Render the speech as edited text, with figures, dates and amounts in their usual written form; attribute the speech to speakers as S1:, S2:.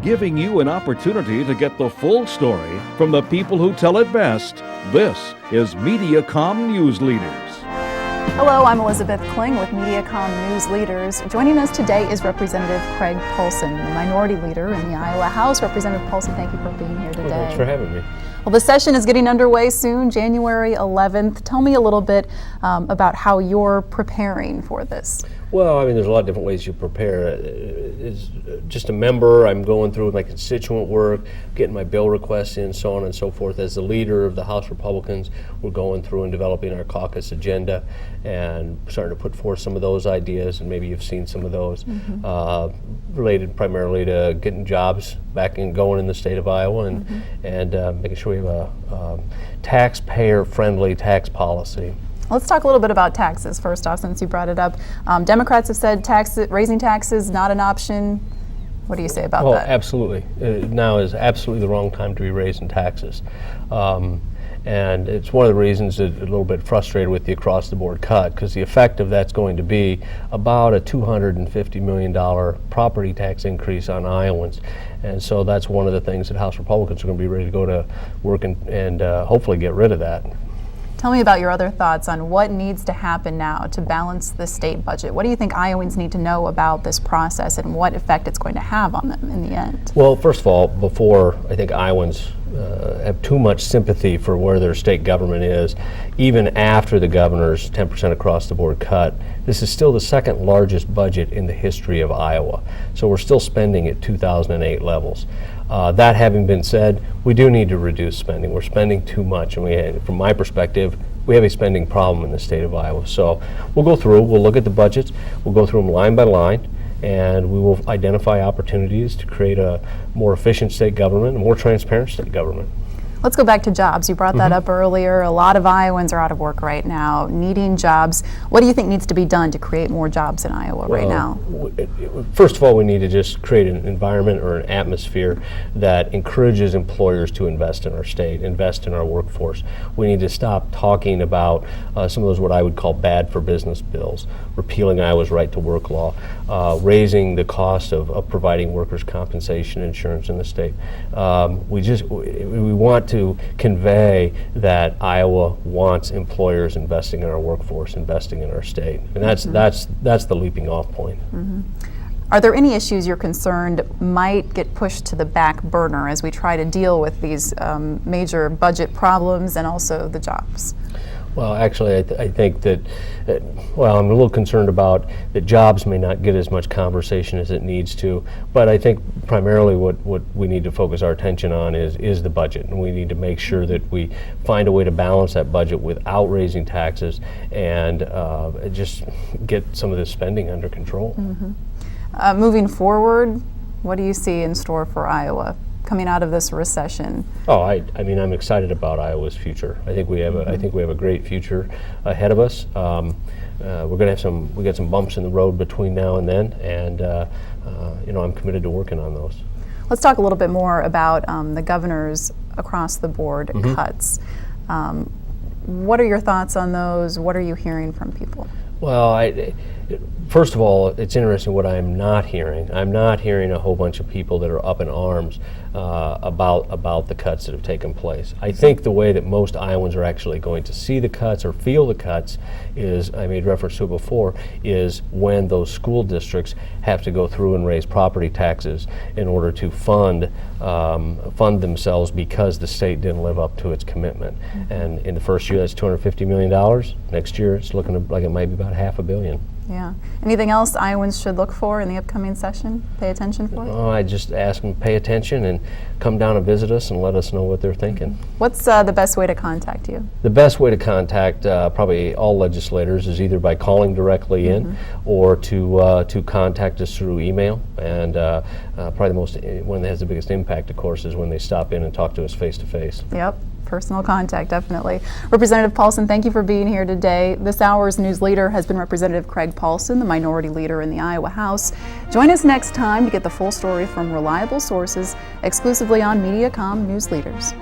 S1: giving you an opportunity to get the full story from the people who tell it best. This is Mediacom Newsleaders.
S2: Hello, I'm Elizabeth Kling with Mediacom Newsleaders. Joining us today is Representative Kraig Paulsen, the Minority Leader in the Iowa House. Representative Paulsen, thank you for being here today.
S3: Well, thanks for having me.
S2: Well, the session is getting underway soon, January 11th. Tell me a little bit about how you're preparing for this.
S3: Well, I mean, there's a lot of different ways you prepare. As just a member, I'm going through my constituent work, getting my bill requests in, so on and so forth. As the leader of the House Republicans, we're going through and developing our caucus agenda and starting to put forth some of those ideas, and maybe you've seen some of those, related primarily to getting jobs back and going in the state of Iowa and making sure we have a taxpayer-friendly tax policy.
S2: Let's talk a little bit about taxes first off, since you brought it up. Democrats have said raising taxes not an option. What do you say about that?
S3: Absolutely. Now is absolutely the wrong time to be raising taxes. And it's one of the reasons that a little bit frustrated with the across-the-board cut, because the effect of that's going to be about a $250 million property tax increase on Iowans. And so that's one of the things that House Republicans are going to be ready to go to work and hopefully get rid of that.
S2: Tell me about your other thoughts on what needs to happen now to balance the state budget. What do you think Iowans need to know about this process and what effect it's going to have on them in the end?
S3: Well, first of all, before I think Iowans have too much sympathy for where their state government is, even after the governor's 10% across the board cut, this is still the second largest budget in the history of Iowa. So we're still spending at 2008 levels. That having been said, we do need to reduce spending. We're spending too much, and from my perspective, we have a spending problem in the state of Iowa. So we'll go through, we'll look at the budgets, we'll go through them line by line, and we will identify opportunities to create a more efficient state government, a more transparent state government.
S2: Let's go back to jobs. You brought that up earlier. A lot of Iowans are out of work right now, needing jobs. What do you think needs to be done to create more jobs in Iowa right now?
S3: First of all, we need to just create an environment or an atmosphere that encourages employers to invest in our state, invest in our workforce. We need to stop talking about some of those what I would call bad for business bills, repealing Iowa's right to work law, raising the cost of providing workers' compensation insurance in the state. We want to convey that Iowa wants employers investing in our workforce, investing in our state, and that's the leaping off point.
S2: Are there any issues you're concerned might get pushed to the back burner as we try to deal with these major budget problems and also the jobs?
S3: Well, actually, I think that, I'm a little concerned about that jobs may not get as much conversation as it needs to, but I think primarily what we need to focus our attention on is the budget, and we need to make sure that we find a way to balance that budget without raising taxes and just get some of this spending under control.
S2: Moving forward, what do you see in store for Iowa coming out of this recession?
S3: I mean, I'm excited about Iowa's future. I think we have a great future ahead of us. We're going to have we got some bumps in the road between now and then, and I'm committed to working on those.
S2: Let's talk a little bit more about the governor's across the board cuts. What are your thoughts on those? What are you hearing from people?
S3: Well, first of all, it's interesting what I'm not hearing. I'm not hearing a whole bunch of people that are up in arms about the cuts that have taken place. I think the way that most Iowans are actually going to see the cuts or feel the cuts is, I made reference to it before, is when those school districts have to go through and raise property taxes in order to fund themselves because the state didn't live up to its commitment. And in the first year, that's $250 million. Next year, it's looking like it might be about $500 million.
S2: Yeah. Anything else Iowans should look for in the upcoming session? Pay attention for?
S3: I just ask them to pay attention and come down and visit us and let us know what they're thinking.
S2: What's the best way to contact you?
S3: The best way to contact probably all legislators is either by calling directly in or to contact us through email. And probably the most one that has the biggest impact, of course, is when they stop in and talk to us face to face.
S2: Yep. Personal contact, definitely. Representative Paulsen, thank you for being here today. This hour's news leader has been Representative Kraig Paulsen, the Minority Leader in the Iowa House. Join us next time to get the full story from reliable sources exclusively on Mediacom Newsleaders.